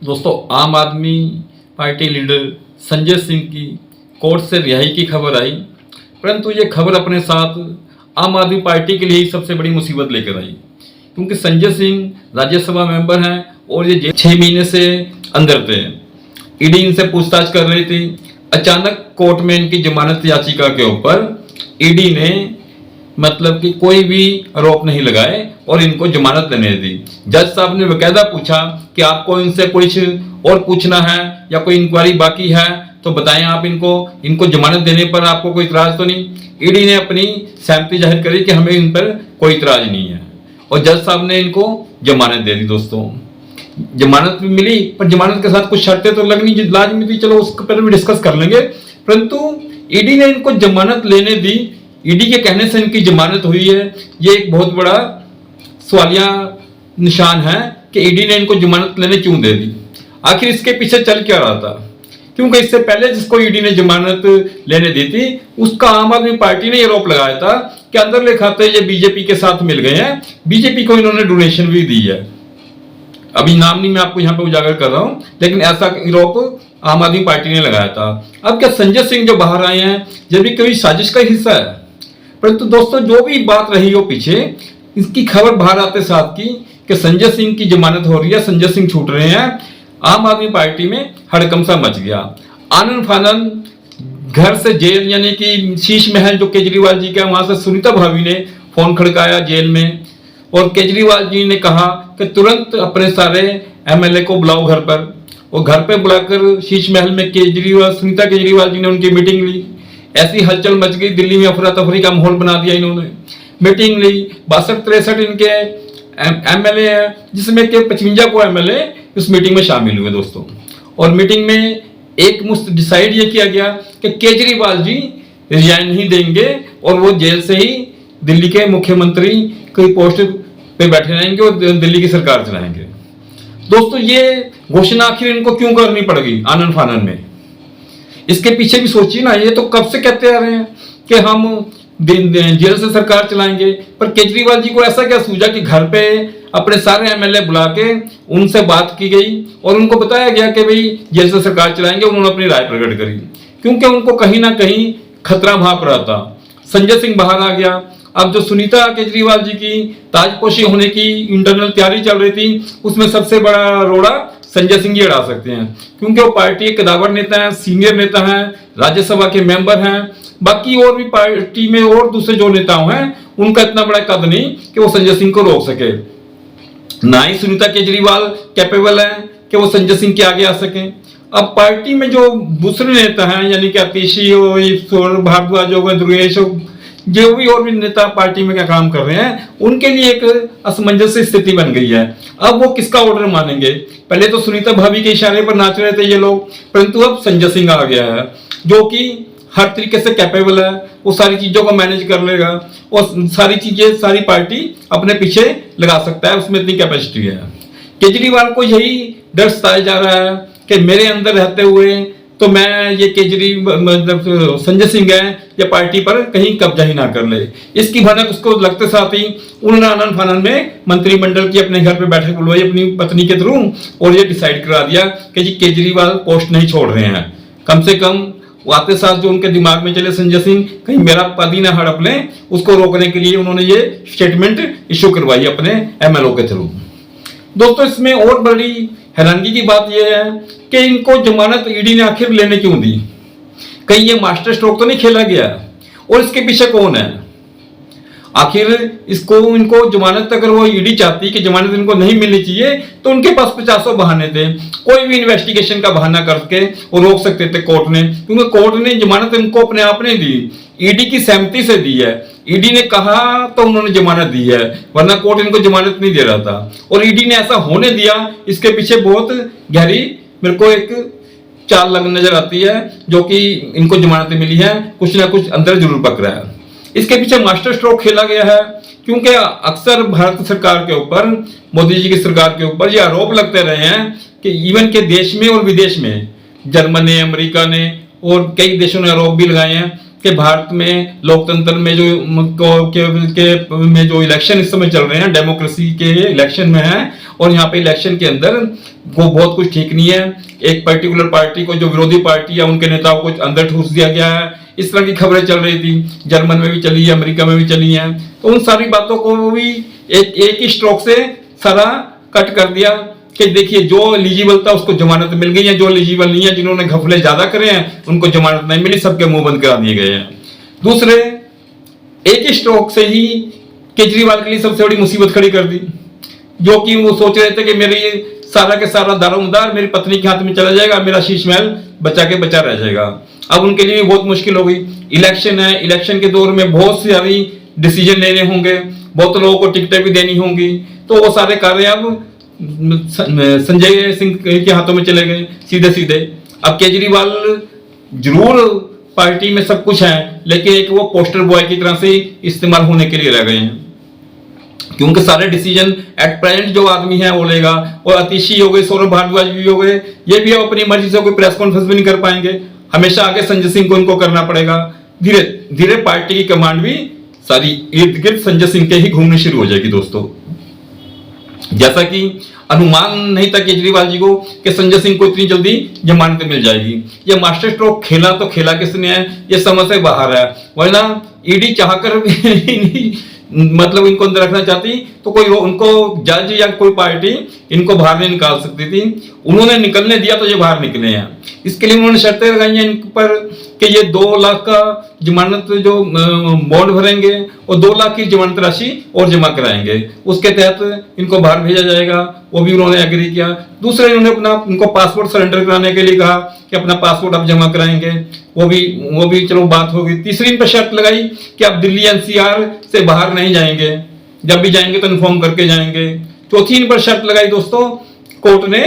दोस्तों, आम आदमी पार्टी लीडर संजय सिंह की कोर्ट से रिहाई की खबर आई, परंतु ये खबर अपने साथ आम आदमी पार्टी के लिए ही सबसे बड़ी मुसीबत लेकर आई, क्योंकि संजय सिंह राज्यसभा मेंबर हैं और ये जेल 6 महीने से अंदर थे। ईडी इनसे पूछताछ कर रही थी। अचानक कोर्ट में इनकी जमानत याचिका के ऊपर ईडी ने मतलब कि कोई भी आरोप नहीं लगाए और इनको जमानत देने दी। जज साहब ने बकायदा पूछा कि आपको इनसे कुछ और पूछना है या कोई इंक्वायरी बाकी है तो बताएं आप इनको जमानत देने पर आपको कोई इतराज तो नहीं। ईडी ने अपनी सहमति जाहिर करी कि हमें इन पर कोई इतराज नहीं है और जज साहब ने इनको जमानत दे दी। दोस्तों, जमानत भी मिली, पर जमानत के साथ कुछ शर्तें तो लगनी लाजमी थी, चलो उसके पर भी डिस्कस कर लेंगे। परंतु ईडी ने इनको जमानत लेने दी। ईडी के कहने से इनकी जमानत हुई है, ये एक बहुत बड़ा सवालिया निशान है कि ईडी ने इनको जमानत लेने क्यों दे दी। आखिर इसके पीछे चल क्या रहा था, क्योंकि इससे पहले जिसको ईडी ने जमानत लेने दी थी उसका आम आदमी पार्टी ने ये आरोप लगाया था कि अंदरले खाते ये बीजेपी के साथ मिल गए हैं, बीजेपी को इन्होंने डोनेशन भी दी है। अभी नाम नहीं मैं आपको यहाँ पे उजागर कर रहा हूँ, लेकिन ऐसा आरोप आम आदमी पार्टी ने लगाया था। अब क्या संजय सिंह जो बाहर आए हैं ये भी कोई साजिश का हिस्सा है? परंतु दोस्तों, जो भी बात रही हो पीछे, इसकी खबर बाहर आते साथ की कि संजय सिंह की जमानत हो रही है, संजय सिंह छूट रहे हैं, आम आदमी पार्टी में हड़कंप सा मच गया। आनन फानन घर से जेल यानी कि शीश महल जो केजरीवाल जी का, वहां से सुनीता भाभी ने फोन खड़काया जेल में और केजरीवाल जी ने कहा कि तुरंत अपने सारे एमएलए को बुलाओ घर पर। और घर पे बुलाकर शीश महल में सुनीता केजरीवाल जी ने उनकी मीटिंग ली। ऐसी हलचल मच गई, दिल्ली में अफरा तफरी का माहौल बना दिया इन्होंने। मीटिंग ली, 62-63 इनके एमएलए हैं, जिसमें के 55 को एमएलए उस मीटिंग में शामिल हुए। दोस्तों, और मीटिंग में एक मुश्त डिसाइड ये किया गया कि केजरीवाल जी रिजाइन नहीं देंगे और वो जेल से ही दिल्ली के मुख्यमंत्री की पोस्ट पे बैठे रहेंगे और दिल्ली की सरकार चलाएंगे। दोस्तों, ये घोषणा आखिर इनको क्यों करनी पड़ गई आनन फानन में? इसके पीछे भी सोचिए ना, ये तो कब से कहते आ रहे हैं कि हम जेल से सरकार चलाएंगे, पर केजरीवाल जी को ऐसा क्या सूझा कि घर पे अपने सारे एमएलए बुला के उनसे बात की गई और उनको बताया गया कि भाई जेल से सरकार चलाएंगे। उन्होंने अपनी राय प्रकट करी, क्योंकि उनको कहीं ना कहीं खतरा भाप रहा था। संजय सिंह बाहर आ गया। अब जो सुनीता केजरीवाल जी की ताजपोशी होने की इंटरनल तैयारी चल रही थी, उसमें सबसे बड़ा रोड़ा संजय सिंह ही अड़ा सकते हैं, क्योंकि वो पार्टी के कदावर नेता हैं, सीनियर नेता हैं, राज्यसभा के मेंबर हैं। बाकी और भी पार्टी में और दूसरे जो नेता हैं उनका इतना बड़ा कद नहीं कि वो संजय सिंह को रोक सके। ना ही सुनीता केजरीवाल कैपेबल है कि वो संजय सिंह के आगे आ सके। अब पार्टी में जो दूसरे नेता हैं यानी कि आतिशी भारद्वाज हो, दुर्गेश हो, जो भी और भी नेता पार्टी में क्या काम कर रहे हैं, उनके लिए एक असमंजस स्थिति बन गई है। अब वो किसका ऑर्डर मानेंगे? पहले तो सुनीता भाभी के इशारे पर नाच रहे थे ये लोग, परंतु अब संजय सिंह आ गया है जो कि हर तरीके से कैपेबल है, वो सारी चीजों को मैनेज कर लेगा और सारी चीजें सारी पार्टी अपने पीछे लगा सकता है, उसमें इतनी कैपेसिटी है। केजरीवाल को यही डर सताया जा रहा है कि मेरे अंदर रहते हुए तो मैं ये मतलब संजय सिंह है या पार्टी पर कहीं कब्जा ही ना कर ले। इसकी भनक उसको लगते साथ ही उन्होंने आनन फानन में मंत्रिमंडल की अपने घर पे बैठक बुलवाई अपनी पत्नी के थ्रू और ये डिसाइड करा दिया कि जी केजरीवाल पोस्ट नहीं छोड़ रहे हैं। कम से कम आते साथ जो उनके दिमाग में चले संजय सिंह कहीं मेरा पद ही ना हड़प लें, उसको रोकने के लिए उन्होंने ये स्टेटमेंट इश्यू करवाई अपने एमएलओ के थ्रू। दोस्तों, इसमें और बड़ी हैरानगी की बात यह है कि इनको जमानत ईडी ने आखिर लेने क्यों दी? कहीं ये मास्टर स्ट्रोक तो नहीं खेला गया? और इसके पीछे कौन है आखिर? इनको जमानत अगर वो ईडी चाहती कि जमानत इनको नहीं मिलनी चाहिए तो उनके पास 50 बहाने थे, कोई भी इन्वेस्टिगेशन का बहाना करके वो रोक सकते थे कोर्ट ने, क्योंकि कोर्ट ने जमानत इनको अपने आप नहीं दी, ईडी की सहमति से दी है। ईडी ने कहा तो उन्होंने जमानत दी है, वरना कोर्ट इनको जमानत नहीं दे रहा था। और ईडी ने ऐसा होने दिया, इसके पीछे बहुत गहरी मेरे को एक चाल नजर आती है, जो कि इनको जमानतें मिली है, कुछ ना कुछ अंदर जरूर पक रहा है। इसके पीछे मास्टर स्ट्रोक खेला गया है, क्योंकि अक्सर भारत सरकार के ऊपर, मोदी जी की सरकार के ऊपर ये आरोप लगते रहे हैं कि इवन के देश में और विदेश में, जर्मनी ने, अमेरिका ने और कई देशों ने आरोप भी लगाए हैं कि भारत में लोकतंत्र में में जो इलेक्शन इस समय चल रहे हैं, डेमोक्रेसी के इलेक्शन में है, और यहाँ पे इलेक्शन के अंदर वो बहुत कुछ ठीक नहीं है। एक पर्टिकुलर पार्टी को, जो विरोधी पार्टी है, उनके नेताओं को अंदर ठूस दिया गया है। इस तरह की खबरें चल रही थी, जर्मन में भी चली है, अमेरिका में भी चली हैं। तो उन सारी बातों को भी एक ही स्ट्रोक से सारा कट कर दिया कि देखिए, जो एलिजिबल था उसको जमानत मिल गई है, जो एलिजिबल नहीं है, जिन्होंने घपले ज्यादा करे हैं, उनको जमानत नहीं मिली, सबके मुंह बंद करा दिए गए हैं। दूसरे, एक ही स्ट्रोक से ही केजरीवाल के लिए सबसे बड़ी मुसीबत खड़ी कर दी, जो कि वो सोच रहे थे कि मेरे ये सारा के सारा दारोमदार मेरी पत्नी के हाथ में चला जाएगा, मेरा शीश महल बचा के बचा रह जाएगा। अब उनके लिए बहुत मुश्किल हो गई। इलेक्शन है, इलेक्शन के दौर में बहुत सारी डिसीजन लेने होंगे, बहुत लोगों को टिकटें भी देनी होंगी, तो वो सारे कार्य अब संजय सिंह के हाथों में चले गए सीधे सीधे। अब केजरीवाल जरूर पार्टी में सब कुछ है, लेकिन एक वो पोस्टर बॉय की तरह से इस्तेमाल होने के लिए रह गए हैं, क्योंकि सारे डिसीजन एट प्रेजेंट जो आदमी है वो लेगा। और अतिशी हो गए, सौरभ भारद्वाज भी हो गए, ये भी अपनी मर्जी से कोई प्रेस कॉन्फ्रेंस भी नहीं कर पाएंगे, हमेशा आगे संजय सिंह को इनको करना पड़ेगा। धीरे धीरे पार्टी की कमांड भी सारी इर्द गिर्द संजय सिंह के ही घूमनी शुरू हो जाएगी दोस्तों। जैसा कि अनुमान नहीं था केजरीवाल जी को कि संजय सिंह को इतनी जल्दी जमानत मिल जाएगी। ये मास्टर स्ट्रोक खेला तो खेला किसने है, ये समझ से बाहर है। वरना ईडी चाहकर भी नहीं, मतलब इनको अंदर रखना चाहती तो कोई उनको जज या कोई पार्टी इनको बाहर नहीं निकाल सकती थी। उन्होंने निकलने दिया तो ये बाहर निकले हैं। इसके लिए उन्होंने शर्तें लगाई हैं इन पर कि ये 2 लाख का जमानत जो बॉन्ड भरेंगे और 2 लाख की जमानत राशि और जमा कराएंगे, उसके तहत इनको बाहर भेजा जाएगा। वो भी उन्होंने एग्री किया। दूसरे, इन्होंने उनको पासपोर्ट सरेंडर कराने के लिए कहा कि अपना पासपोर्ट आप जमा कराएंगे, वो भी चलो बात होगी। तीसरी इन पर शर्त लगाई कि आप दिल्ली एनसीआर से बाहर नहीं जाएंगे, जब भी जाएंगे तो इन्फॉर्म करके जाएंगे। चौथी इन पर शर्त लगाई दोस्तों कोर्ट ने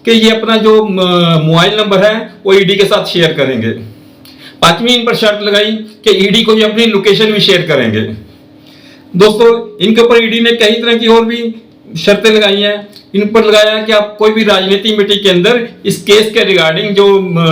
कि ये अपना जो मोबाइल नंबर है वो ईडी के साथ शेयर करेंगे। पांचवी इन पर शर्त लगाई कि ईडी को ये अपनी लोकेशन भी शेयर करेंगे। दोस्तों, इनके ऊपर ईडी ने कई तरह की और भी शर्तें लगाई हैं। इन पर लगाया कि आप कोई भी राजनीतिक मीटिंग के अंदर इस केस के रिगार्डिंग जो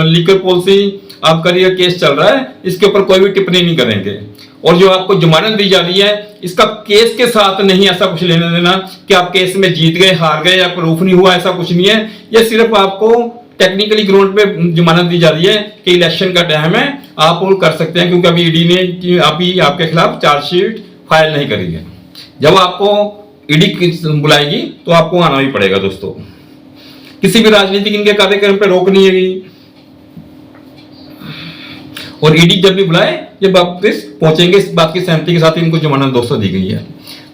लीकर पॉलिसी आपका ये केस चल रहा है, इसके ऊपर कोई भी टिप्पणी नहीं करेंगे। और जो आपको जमानत दी जा रही है, इसका केस के साथ नहीं ऐसा कुछ लेना देना कि आप केस में जीत गए, हार गए या प्रूफ नहीं हुआ, ऐसा कुछ नहीं है। ये सिर्फ आपको टेक्निकली ग्राउंड पे जमानत दी जा रही है कि इलेक्शन का टाइम है, आप वो कर सकते हैं, क्योंकि अभी ईडी ने अभी आपके खिलाफ चार्जशीट फाइल नहीं करी है। जब आपको ईडी बुलाएगी तो आपको आना ही पड़ेगा दोस्तों। किसी भी राजनीतिक इनके कार्यक्रम पे रोक नहीं है, और ईडी जब भी बुलाए ये वापस पहुंचेंगे, इस बात की सहमति के साथ इनको जमानत दोस्तों दी गई है।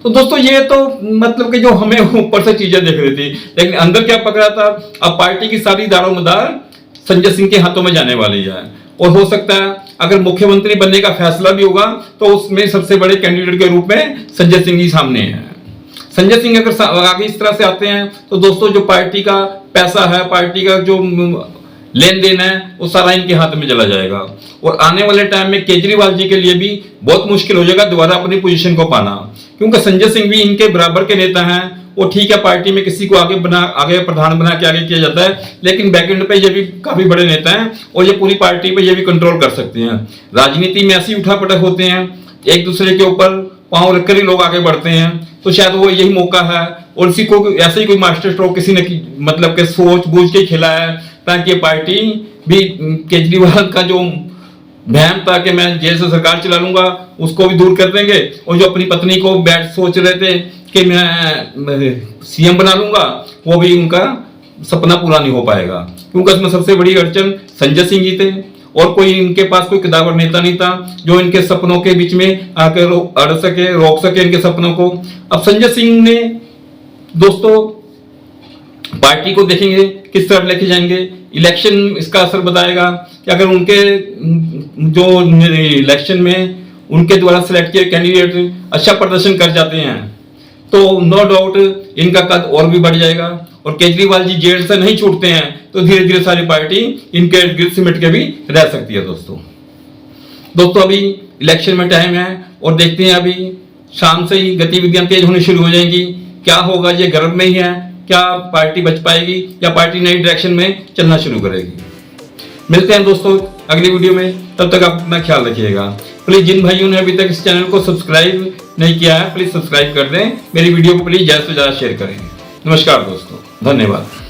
तो दोस्तों, ये तो मतलब कि जो हमें ऊपर से चीजें दिख रही थी, लेकिन अंदर क्या पकड़ा था, अब पार्टी की सारी दारोमदार संजय सिंह के हाथों में जाने वाली है। और हो सकता है अगर मुख्यमंत्री बनने का फैसला भी होगा तो उसमें सबसे बड़े कैंडिडेट के रूप में संजय सिंह ही सामने है। संजय सिंह अगर आगे इस तरह से आते हैं तो दोस्तों, जो पार्टी का पैसा है, पार्टी का जो लेन देन है, वो सारा इनके हाथ में चला जाएगा। और आने वाले टाइम में केजरीवाल जी के लिए भी बहुत मुश्किल हो जाएगा दोबारा अपनी पोजीशन को पाना, क्योंकि संजय सिंह भी इनके बराबर के नेता हैं। वो ठीक है, पार्टी में किसी को आगे प्रधान बना के आगे किया जाता है, लेकिन बैकएंड पे ये भी काफी बड़े नेता हैं और ये पूरी पार्टी पे ये भी कंट्रोल कर सकते हैं। राजनीति में ऐसी उठापटक होते हैं, एक दूसरे के ऊपर पांव रखकर ही लोग आगे बढ़ते हैं, तो शायद वो यही मौका है। और इसी को ऐसे ही कोई मास्टर स्ट्रोक किसी ने मतलब के सोच बूझ के खेला है, ताकि पार्टी भी केजरीवाल का जो बहम था कि मैं जेल से सरकार चला लूंगा, उसको भी दूर कर देंगे। और जो अपनी पत्नी को बैठ सोच रहे थे कि मैं सीएम बना लूंगा, वो भी उनका सपना पूरा नहीं हो पाएगा, क्योंकि इसमें सबसे बड़ी अड़चन संजय सिंह जी थे और कोई इनके पास कोई कदावर नेता नहीं था जो इनके सपनों के बीच में आकर अड़ सके, रोक सके इनके सपनों को। अब संजय सिंह ने दोस्तों पार्टी को देखेंगे किस तरफ लेके जाएंगे। इलेक्शन इसका असर बताएगा कि अगर उनके जो इलेक्शन में उनके द्वारा सिलेक्ट किए कैंडिडेट अच्छा प्रदर्शन कर जाते हैं तो नो डाउट इनका कद और भी बढ़ जाएगा। और केजरीवाल जी जेल से नहीं छूटते हैं तो धीरे धीरे सारी पार्टी इनके इर्द गिर्द सिमट के भी रह सकती है दोस्तों अभी इलेक्शन में टाइम है और देखते हैं, अभी शाम से ही गतिविधियां तेज होनी शुरू हो जाएंगी। क्या होगा, ये गर्भ में ही है, क्या पार्टी बच पाएगी या पार्टी नई डायरेक्शन में चलना शुरू करेगी। मिलते हैं दोस्तों अगली वीडियो में, तब तक आप अपना ख्याल रखिएगा। प्लीज जिन भाइयों ने अभी तक इस चैनल को सब्सक्राइब नहीं किया है, प्लीज सब्सक्राइब कर दें। मेरी वीडियो को प्लीज ज्यादा से ज्यादा शेयर करें। नमस्कार दोस्तों, धन्यवाद।